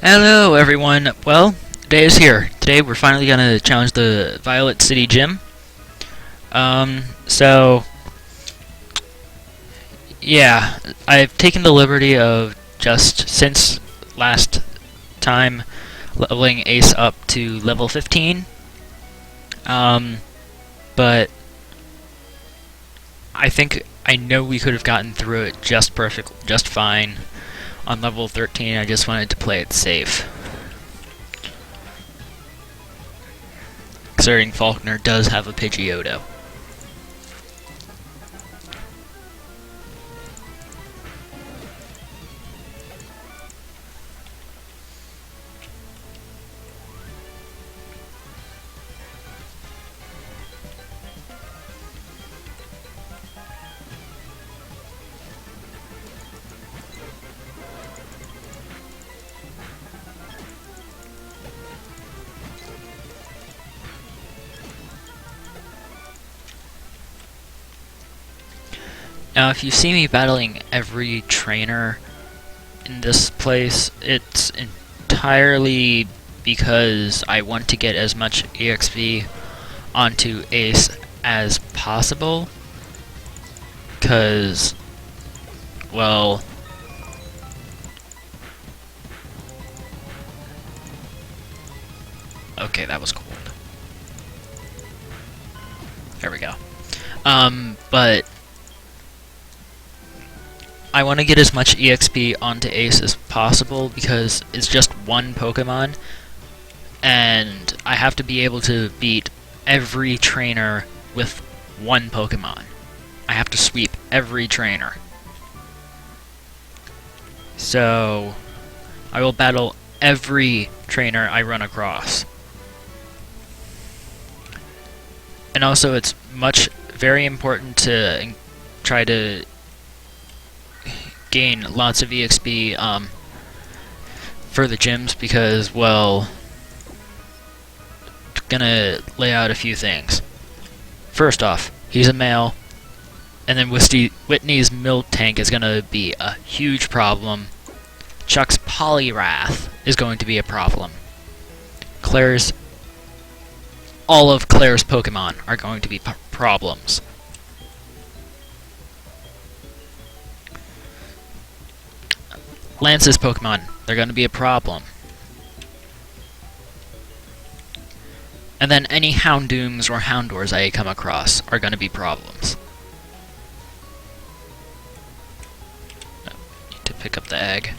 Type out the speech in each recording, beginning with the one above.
Hello everyone, well, today is here. Today we're finally gonna challenge the Violet City Gym. So, yeah, I've taken the liberty of just, since last time, leveling Ace up to level 15. But I think I know we could have gotten through it just fine on level 13. I just wanted to play it safe. Considering Falkner does have a Pidgeotto. Now, if you see me battling every trainer in this place, it's entirely because I want to get as much EXP onto Ace as possible. Because, well, okay, that was cold. There we go. But I want to get as much EXP onto Ace as possible because it's just one Pokemon, and I have to be able to beat every trainer with one Pokemon. I have to sweep every trainer. So, I will battle every trainer I run across. And also, it's very important to try to gain lots of EXP for the gyms because, well, gonna lay out a few things. First off, he's a male, and then Whitney's milk tank is gonna be a huge problem. Chuck's Poliwrath is going to be a problem. All of Claire's Pokemon are going to be problems. Lance's Pokemon, they're going to be a problem. And then any Houndooms or Houndours I come across are going to be problems. Need to pick up the egg.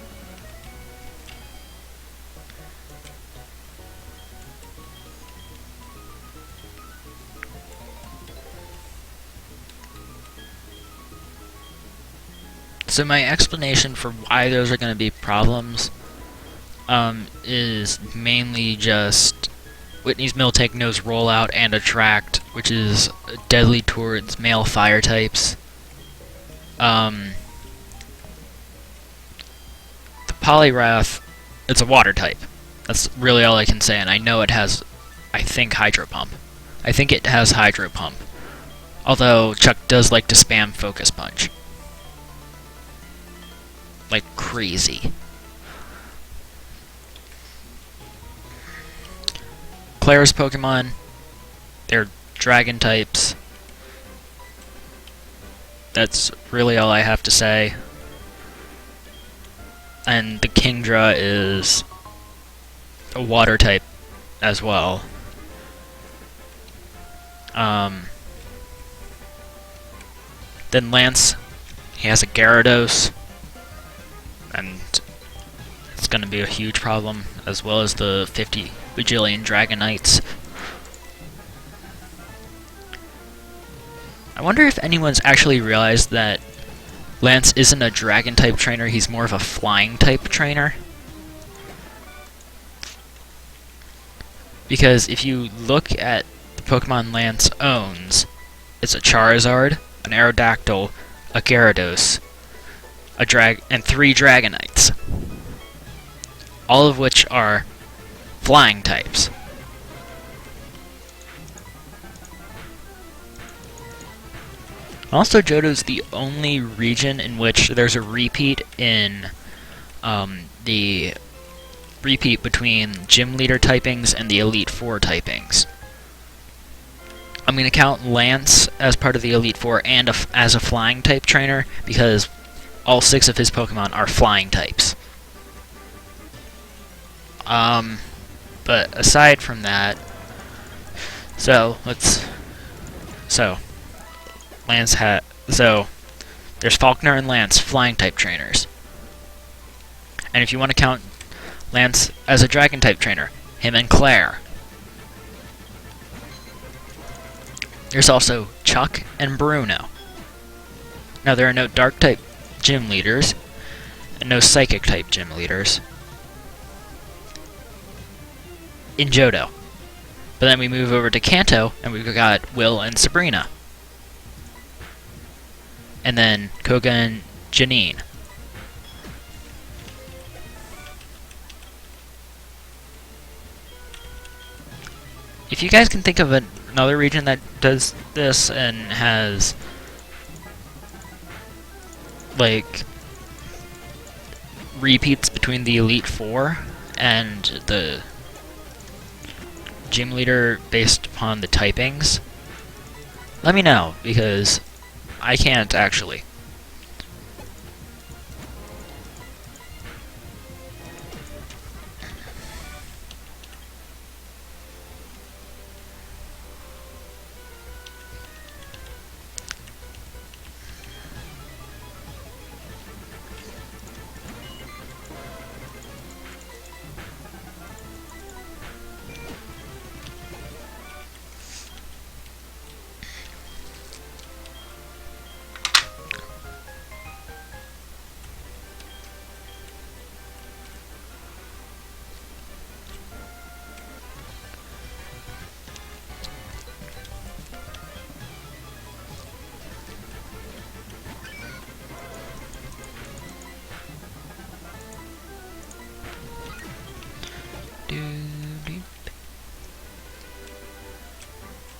So my explanation for why those are going to be problems is mainly just Whitney's Miltank knows Rollout and Attract, which is deadly towards male fire types. The Poliwrath, it's a water type. That's really all I can say, and I know it has, I think, Hydro Pump. I think it has Hydro Pump. Although Chuck does like to spam Focus Punch. Like crazy. Claire's Pokemon, they're dragon types. That's really all I have to say. And the Kingdra is a water type as well. Then Lance, he has a Gyarados. And it's going to be a huge problem, as well as the 50 bajillion Dragonites. I wonder if anyone's actually realized that Lance isn't a Dragon-type trainer, he's more of a Flying-type trainer. Because if you look at the Pokemon Lance owns, it's a Charizard, an Aerodactyl, a Gyarados, and 3 Dragonites, all of which are flying types. Also, Johto's the only region in which there's a repeat in the repeat between Gym Leader typings and the Elite Four typings. I'm going to count Lance as part of the Elite Four and as a flying type trainer because all 6 of his Pokemon are flying types. But aside from that, so there's Falkner and Lance, flying type trainers. And if you want to count Lance as a dragon type trainer, him and Claire. There's also Chuck and Bruno. Now there are no dark type gym leaders and no psychic type gym leaders in Johto. But then we move over to Kanto and we've got Will and Sabrina. And then Koga and Janine. If you guys can think of another region that does this and has, like, repeats between the Elite Four and the gym leader based upon the typings, let me know, because I can't actually.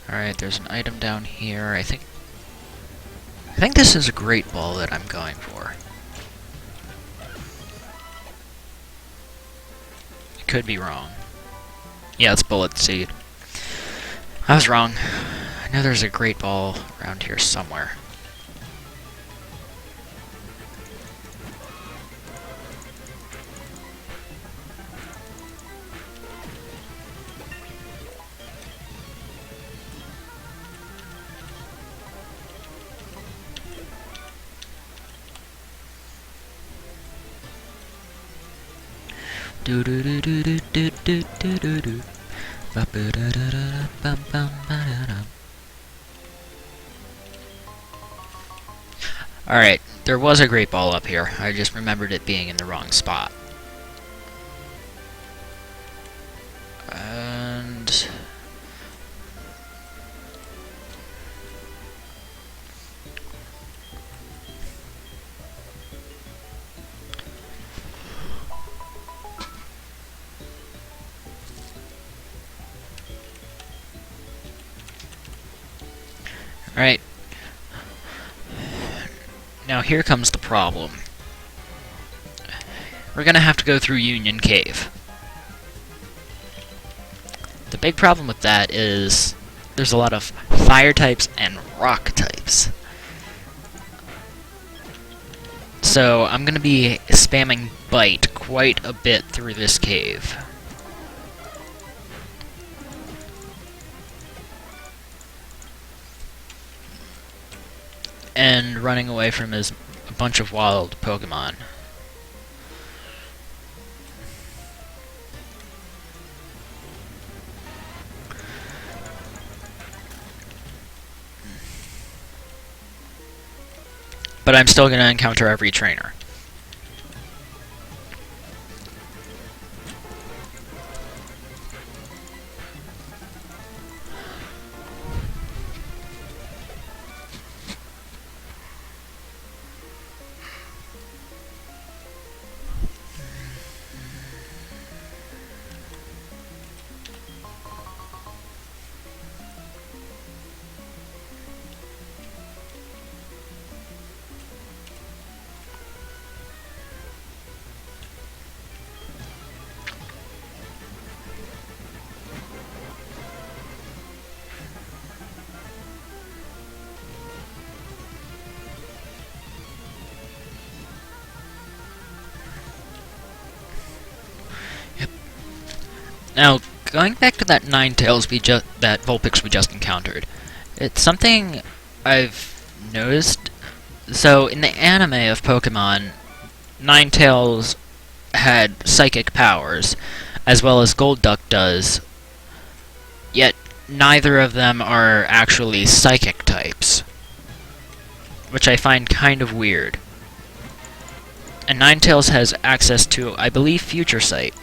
Alright, there's an item down here. I think this is a Great Ball that I'm going for. I could be wrong. Yeah, it's Bullet Seed. I was wrong. I know there's a Great Ball around here somewhere. Alright, there was a Great Ball up here. I just remembered it being in the wrong spot. And Alright. Now here comes the problem. We're gonna have to go through Union Cave. The big problem with that is there's a lot of fire types and rock types. So I'm gonna be spamming Bite quite a bit through this cave. And running away from a bunch of wild Pokemon. But I'm still going to encounter every trainer. Now, going back to that Ninetales that Vulpix we just encountered, it's something I've noticed. So, in the anime of Pokemon, Ninetales had psychic powers, as well as Golduck does, yet neither of them are actually psychic types, which I find kind of weird. And Ninetales has access to, I believe, Future Sight.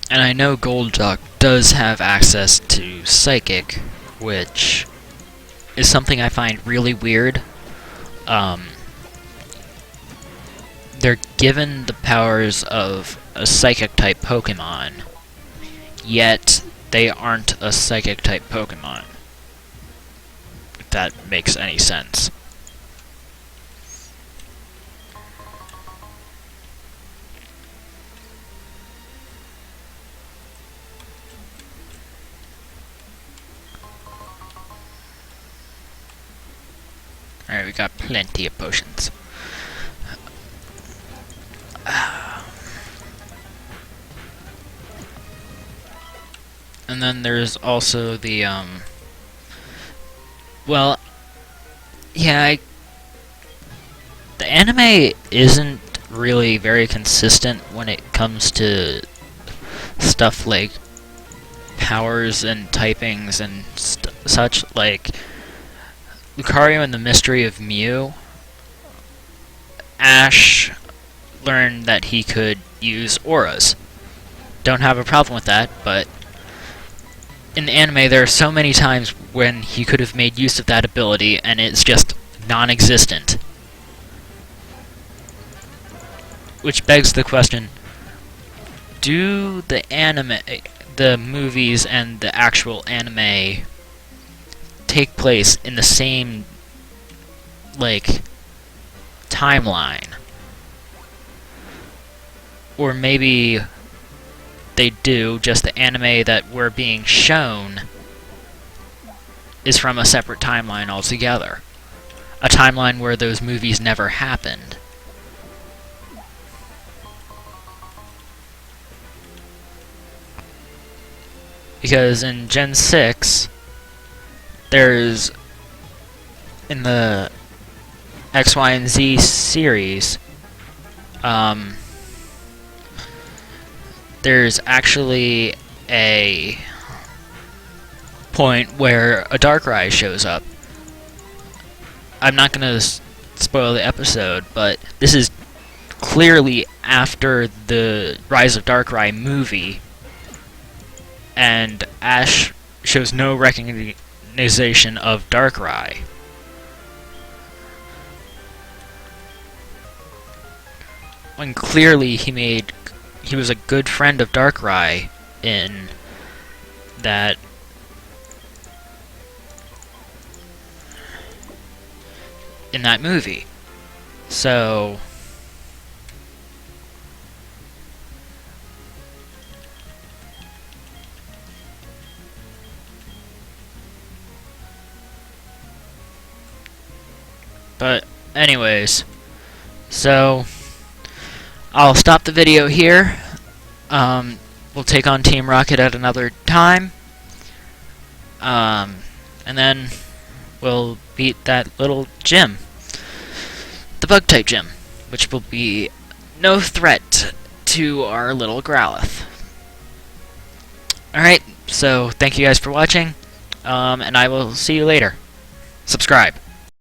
And I know Golduck does have access to Psychic, which is something I find really weird. They're given the powers of a Psychic-type Pokemon, yet they aren't a Psychic-type Pokemon. If that makes any sense. Alright, we got plenty of potions. And then there's also the, well, yeah, the anime isn't really very consistent when it comes to stuff like powers and typings and such, like Lucario and the Mystery of Mew. Ash learned that he could use auras. Don't have a problem with that, but in the anime there are so many times when he could have made use of that ability and it's just non-existent. Which begs the question, do the movies and the actual anime take place in the same, like, timeline? Or maybe they do, just the anime that we're being shown is from a separate timeline altogether. A timeline where those movies never happened. Because in Gen 6, there's, in the X, Y, and Z series, there's actually a point where a Darkrai shows up. I'm not going to spoil the episode, but this is clearly after the Rise of Darkrai movie, and Ash shows no recognition of Darkrai. When clearly he was a good friend of Darkrai in that movie. So but anyways, so I'll stop the video here. We'll take on Team Rocket at another time. And then we'll beat that little gym. The Bug-type gym, which will be no threat to our little Growlithe. Alright, so thank you guys for watching, and I will see you later. Subscribe.